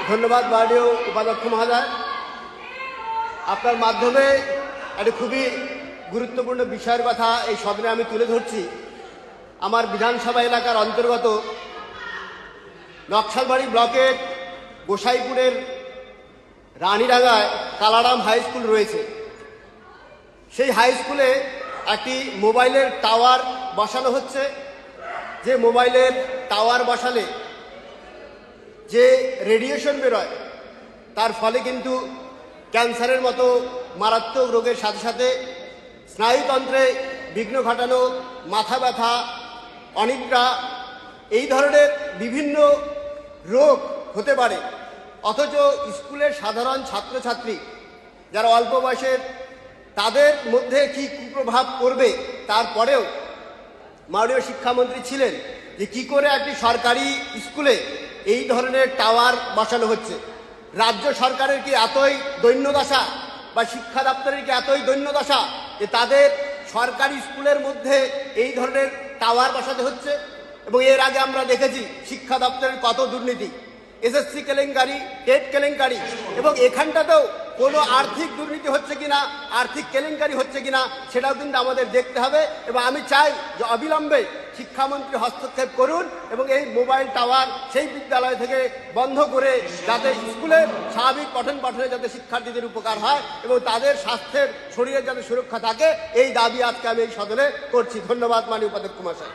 ধন্যবাদ মাননীয় উপাধ্যক্ষ মহোদয়। আপনার মাধ্যমে একটি খুবই গুরুত্বপূর্ণ বিষয়ের কথা এই সদনে আমি তুলে ধরছি। আমার বিধানসভা এলাকার অন্তর্গত নকশালবাড়ি ব্লকের গোসাইপুরের রানীডাঙ্গায় কালারাম হাই স্কুল রয়েছে। সেই হাই স্কুলে একটি মোবাইলের টাওয়ার বসানো হচ্ছে। যে মোবাইলের টাওয়ার বসালে যে রেডিয়েশন বেরোয় তার ফলে কিন্তু ক্যান্সারের মতো মারাত্মক রোগের সাথে সাথে স্নায়ুতন্ত্রে বিঘ্ন ঘটানো, মাথা ব্যথা, অনিদ্রা, এই ধরনের বিভিন্ন রোগ হতে পারে। অথচ স্কুলের সাধারণ ছাত্রছাত্রী যারা অল্প বয়সের, তাদের মধ্যে কী কুপ্রভাব পড়বে তারপরেও মাননীয় শিক্ষামন্ত্রী ছিলেন যে কী করে একটি সরকারি স্কুলে এই ধরনের টাওয়ার বসানো হচ্ছে। রাজ্য সরকারের কি এতই দৈন্যদশা বা শিক্ষা দপ্তরের কি এতই দৈন্যদশা যে তাদের সরকারি স্কুলের মধ্যে এই ধরনের টাওয়ার বসাতে হচ্ছে? এবং এর আগে আমরা দেখেছি শিক্ষা দপ্তরের কত দুর্নীতি, এসএসসি কেলেঙ্কারি, টেট কেলেঙ্কারি, এবং এখানটাতেও কোনো আর্থিক দুর্নীতি হচ্ছে কিনা, আর্থিক কেলেঙ্কারি হচ্ছে কিনা সেটাও কিন্তু আমাদের দেখতে হবে। এবং আমি চাই যে অবিলম্বে শিক্ষামন্ত্রী হস্তক্ষেপ করুন এবং এই মোবাইল টাওয়ার সেই বিদ্যালয় থেকে বন্ধ করে যাতে স্কুলের স্বাভাবিক পঠন পাঠনে যাতে শিক্ষার্থীদের উপকার হয় এবং তাদের স্বাস্থ্যের, শরীরের যাতে সুরক্ষা থাকে, এই দাবি আজকে আমি এই সদনে করছি। ধন্যবাদ মাননীয় উপাধ্যক্ষ মহাশয়।